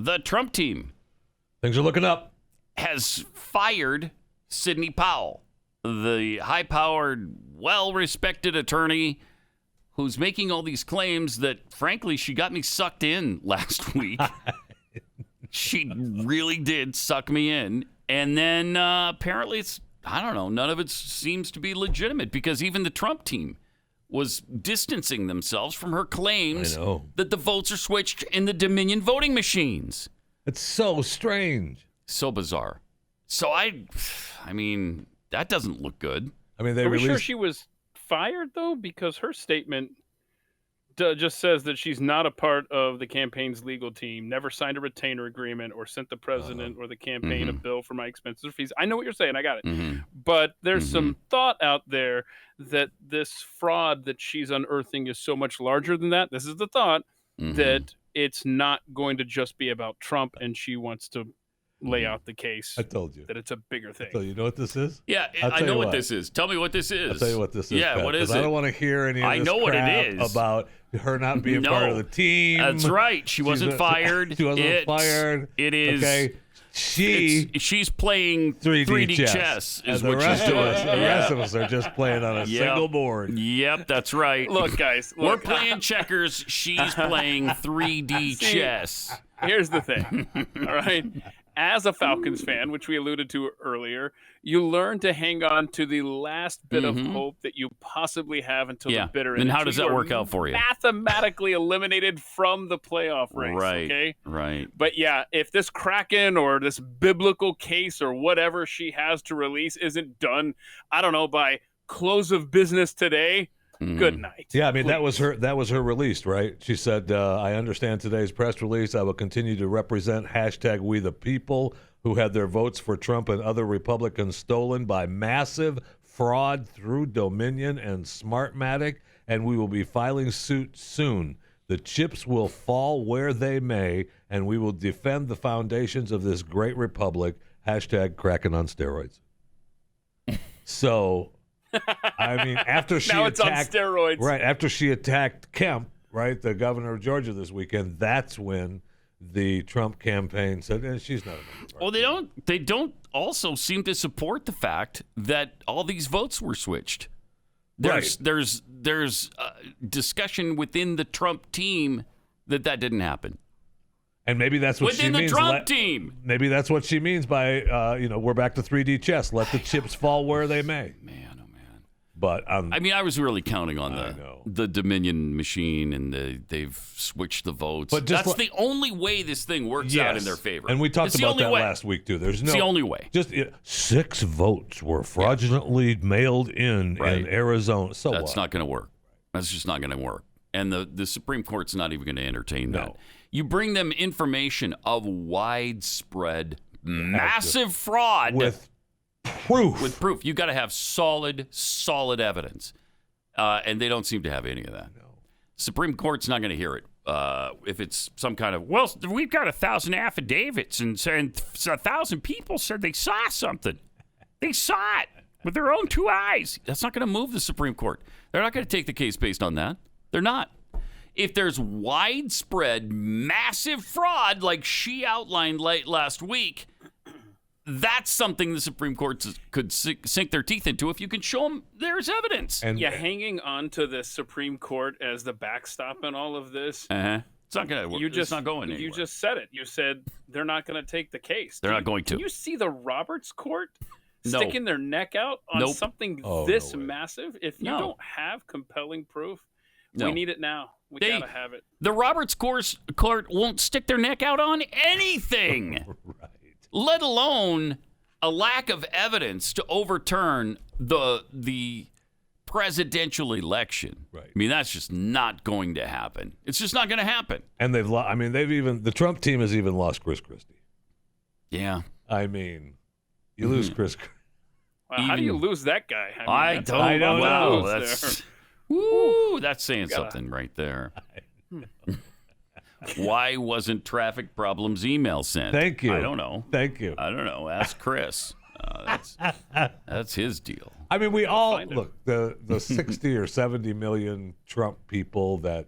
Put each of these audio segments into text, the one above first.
the Trump team Things are looking up. has fired Sydney Powell, the high-powered, well-respected attorney who's making all these claims that, frankly, she got me sucked in last week. She really did suck me in. And then apparently I don't know, none of it seems to be legitimate because even the Trump team was distancing themselves from her claims that the votes are switched in the Dominion voting machines. It's so strange. So bizarre. So I mean, that doesn't look good. I mean, Are we sure she was fired, though? Because her statement just says that she's not a part of the campaign's legal team, never signed a retainer agreement, or sent the president or the campaign a bill for my expenses or fees. I know what you're saying. I got it. But there's some thought out there that this fraud that she's unearthing is so much larger than that. This is the thought that it's not going to just be about Trump, and she wants to lay out the case. I told you that it's a bigger thing. So you know what this is? Yeah, I know what this is. Tell me what this is. I'll tell you what this is. Yeah, Pat, what is it? I don't want to hear any of this what it crap is. about her not being part of the team. That's right. She wasn't fired. She wasn't fired. It is. Okay. She's playing 3D chess is and what the rest she's doing. Of us, the rest of us are just playing on a single board. Yep, that's right. Look, guys. We're playing checkers. She's playing 3D chess. Here's the thing. All right. As a Falcons fan, which we alluded to earlier, you learn to hang on to the last bit of hope that you possibly have until the bitter end. And how does that work out for you? Mathematically eliminated from the playoff race. Right. Okay. Right. But yeah, if this Kraken or this biblical case or whatever she has to release isn't done, I don't know, by close of business today, good night. Yeah, I mean, Please. that was her release, right? She said, I understand today's press release. I will continue to represent #We the People who had their votes for Trump and other Republicans stolen by massive fraud through Dominion and Smartmatic, and we will be filing suit soon. The chips will fall where they may, and we will defend the foundations of this great republic. #Kraken on steroids. So... I mean, after she now it's attacked, on steroids. Right, after she attacked Kemp, right, the governor of Georgia this weekend, that's when the Trump campaign said, she's not a member. Well, they don't also seem to support the fact that all these votes were switched. There's discussion within the Trump team that didn't happen. And maybe that's what within she means. Within the Trump team. Maybe that's what she means by, we're back to 3D chess. Let the chips fall where they may. Man. But I mean, I was really counting on the Dominion machine, and they've switched the votes. But that's the only way this thing works out in their favor. And we talked about that last week too. It's the only way. Just 6 votes were fraudulently mailed in Arizona. So that's not going to work. That's just not going to work. And the Supreme Court's not even going to entertain that. You bring them information of widespread, massive fraud with proof. With proof. You got to have solid evidence. And they don't seem to have any of that. No. Supreme Court's not going to hear it. If it's some kind of, well, we've got 1,000 affidavits and 1,000 people said they saw something. They saw it with their own 2 eyes. That's not going to move the Supreme Court. They're not going to take the case based on that. They're not. If there's widespread, massive fraud like she outlined late last week, that's something the Supreme Court could sink their teeth into if you can show them there's evidence. And hanging on to the Supreme Court as the backstop in all of this. It's not going to work. It's not going anywhere. You just said it. You said they're not going to take the case. They're not going to. Can you see the Roberts Court sticking their neck out on something this massive? If you don't have compelling proof, we need it now. We got to have it. The Roberts Court won't stick their neck out on anything. Right. Let alone a lack of evidence to overturn the presidential election. Right. I mean, that's just not going to happen. It's just not going to happen. And the Trump team has even lost Chris Christie. Yeah. I mean, you lose Chris. Well, how do you lose that guy? I don't know. That's saying something right there. Why wasn't traffic problems email sent? Thank you. I don't know. Thank you. I don't know. Ask Chris. That's his deal. I mean, we all look the 60 or 70 million Trump people that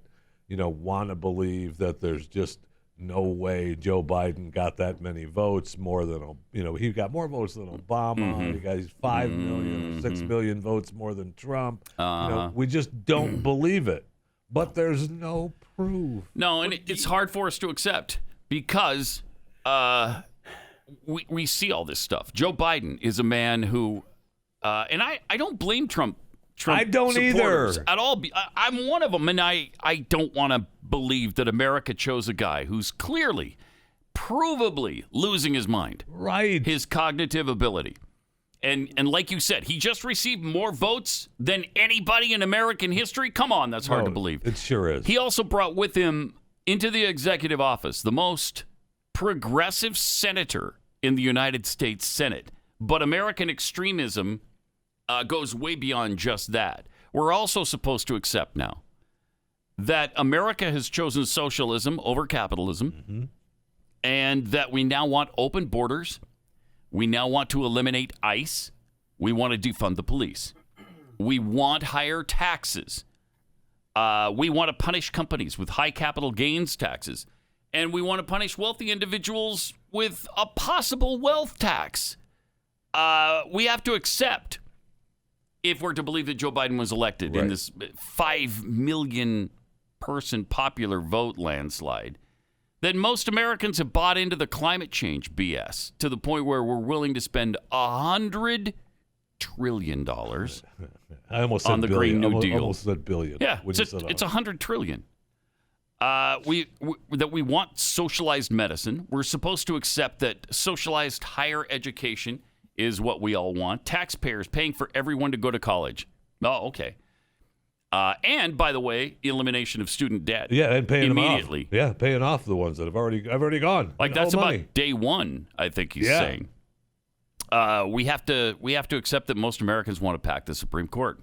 want to believe that there's just no way Joe Biden got that many votes, more than, he got more votes than Obama. He got 5 million or 6 million votes more than Trump. We just don't believe it. But there's no proof. No, and it's hard for us to accept because we see all this stuff. Joe Biden is a man who, and I don't blame Trump I don't supporters either at all. I'm one of them, and I don't want to believe that America chose a guy who's clearly, provably losing his mind, right? His cognitive ability, and like you said, he just received more votes than anybody in American history. Come on, that's hard to believe. It sure is. He also brought with him into the executive office the most progressive senator in the United States Senate, but American extremism goes way beyond just that. We're also supposed to accept now that America has chosen socialism over capitalism, and that we now want open borders. We now want to eliminate ICE. We want to defund the police. We want higher taxes. We want to punish companies with high capital gains taxes. And we want to punish wealthy individuals with a possible wealth tax. We have to accept, if we're to believe that Joe Biden was elected in this 5 million person popular vote landslide, that most Americans have bought into the climate change BS to the point where we're willing to spend $100 trillion I almost said on the billion. Green New Deal. Almost said billion. Yeah, it's $100 trillion. That we want socialized medicine. We're supposed to accept that socialized higher education is what we all want. Taxpayers paying for everyone to go to college. Oh, okay. And by the way, elimination of student debt. Yeah, and paying immediately. Them off. Yeah, paying off the ones that have already gone. Like that's about day one, I think he's saying. We have to accept that most Americans want to pack the Supreme Court,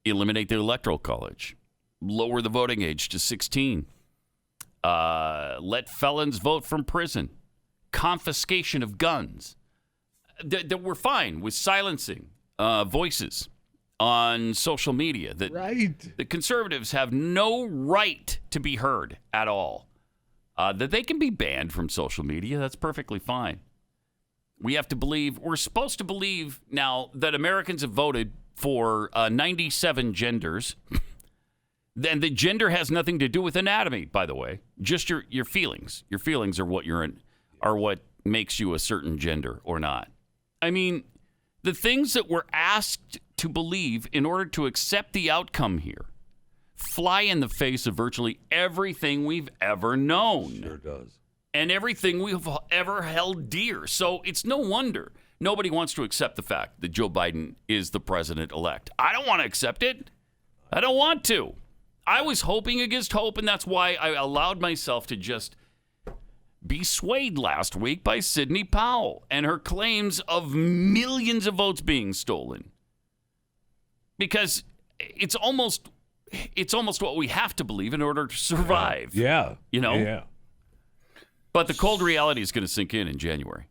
eliminate the Electoral College, lower the voting age to 16, let felons vote from prison, confiscation of guns. That we're fine with silencing voices on social media. That the conservatives have no right to be heard at all. That they can be banned from social media. That's perfectly fine. We have to believe, we're supposed to believe now that Americans have voted for 97 genders. Then the gender has nothing to do with anatomy, by the way. Just your feelings. Your feelings are what makes you a certain gender or not. I mean, the things that we're asked to believe in order to accept the outcome here fly in the face of virtually everything we've ever known. Sure does. And everything we've ever held dear. So it's no wonder nobody wants to accept the fact that Joe Biden is the president-elect. I don't want to accept it. I don't want to. I was hoping against hope, and that's why I allowed myself to just be swayed last week by Sydney Powell and her claims of millions of votes being stolen. Because it's almost what we have to believe in order to survive. Yeah. You know? Yeah. But the cold reality is going to sink in January.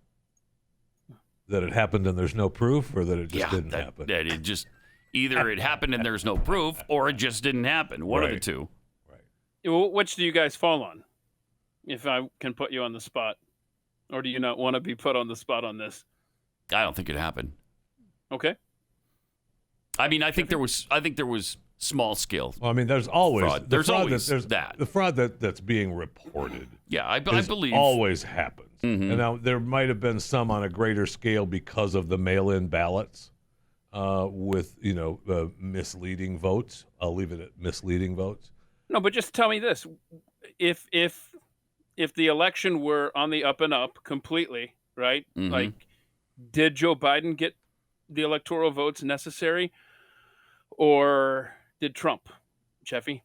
That it happened and there's no proof, or that it just didn't happen? That it just, either it happened and there's no proof, or it just didn't happen. One of the two. Right. Which do you guys fall on? If I can put you on the spot. Or do you not want to be put on the spot on this? I don't think it happened. Okay. I mean, I think there was small scale. Well, I mean, there's always fraud. There's always that. The fraud that's being reported. Yeah, I believe always happens. Mm-hmm. And now there might have been some on a greater scale because of the mail-in ballots with misleading votes. I'll leave it at misleading votes. No, but just tell me this: if the election were on the up and up completely, right? Mm-hmm. Like, did Joe Biden get the electoral votes necessary, or did Trump, Jeffy?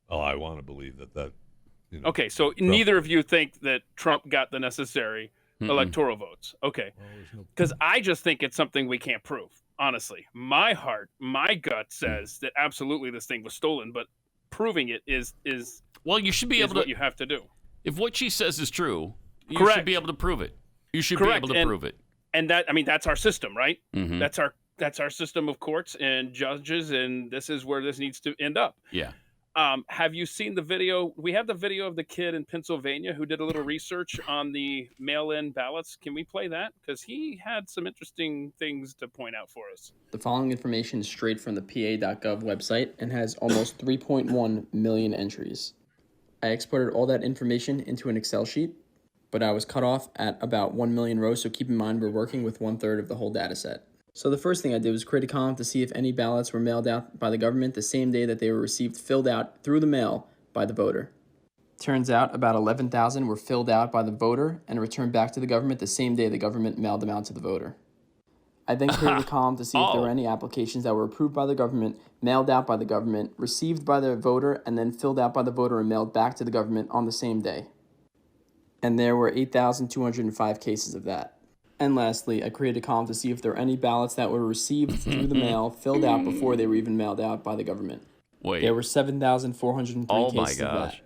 Oh, I want to believe that. Okay, so Trump. Neither of you think that Trump got the necessary electoral votes. Okay, because I just think it's something we can't prove. Honestly, my gut says that absolutely this thing was stolen, but proving it is well, you should be able to. What you have to do. If what she says is true, you Correct. should be able to prove it. You should Correct. be able to prove it. And that's our system, right? Mm-hmm. That's our system of courts and judges, and this is where this needs to end up. Yeah. Have you seen the video? We have the video of the kid in Pennsylvania who did a little research on the mail-in ballots. Can we play that? Because he had some interesting things to point out for us. The following information is straight from the pa.gov website and has almost 3.1 million entries. I exported all that information into an Excel sheet, but I was cut off at about 1 million rows, so keep in mind we're working with 1/3 of the whole data set. So the first thing I did was create a column to see if any ballots were mailed out by the government the same day that they were received, filled out through the mail by the voter. Turns out about 11,000 were filled out by the voter and returned back to the government the same day the government mailed them out to the voter. I then created a column to see if there were any applications that were approved by the government, mailed out by the government, received by the voter, and then filled out by the voter and mailed back to the government on the same day. And there were 8,205 cases of that. And lastly, I created a column to see if there are any ballots that were received through the mail, filled out before they were even mailed out by the government. Wait. There were 7,403 cases of that.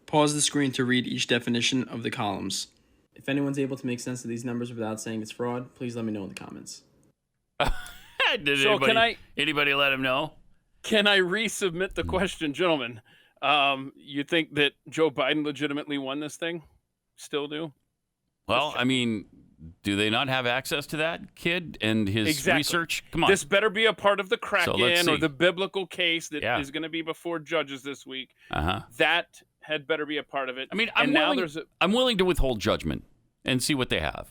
Pause the screen to read each definition of the columns. If anyone's able to make sense of these numbers without saying it's fraud, please let me know in the comments. Did So anybody let him know? Can I resubmit the question, gentlemen? You think that Joe Biden legitimately won this thing? Still do? Well, I mean, do they not have access to that kid and his research? Come on. This better be a part of the crack-in or the biblical case that is going to be before judges this week. That had better be a part of it. I mean, I'm willing to withhold judgment and see what they have.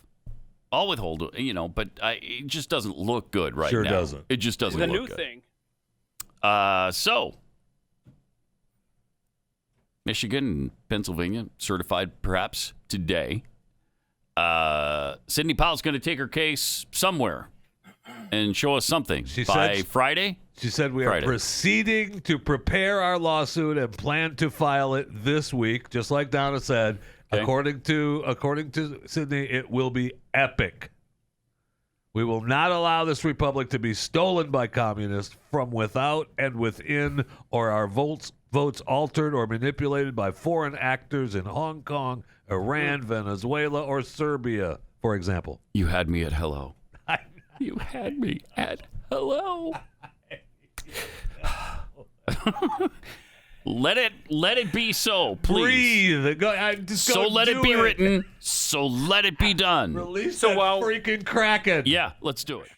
I'll withhold, but it just doesn't look good right now. Sure doesn't. It just doesn't look good. The new thing. So, Michigan and Pennsylvania certified perhaps today. Sydney Powell's going to take her case somewhere and show us something by Friday. She said we are proceeding to prepare our lawsuit and plan to file it this week, just like Donna said. Okay. According to Sydney, it will be epic. We will not allow this republic to be stolen by communists from without and within, or our votes altered or manipulated by foreign actors in Hong Kong, Iran, Venezuela, or Serbia, for example. You had me at hello. You had me at hello. Let it be so, please. Breathe. Let it be written. So let it be done. Release that freaking Kraken. Yeah, let's do it.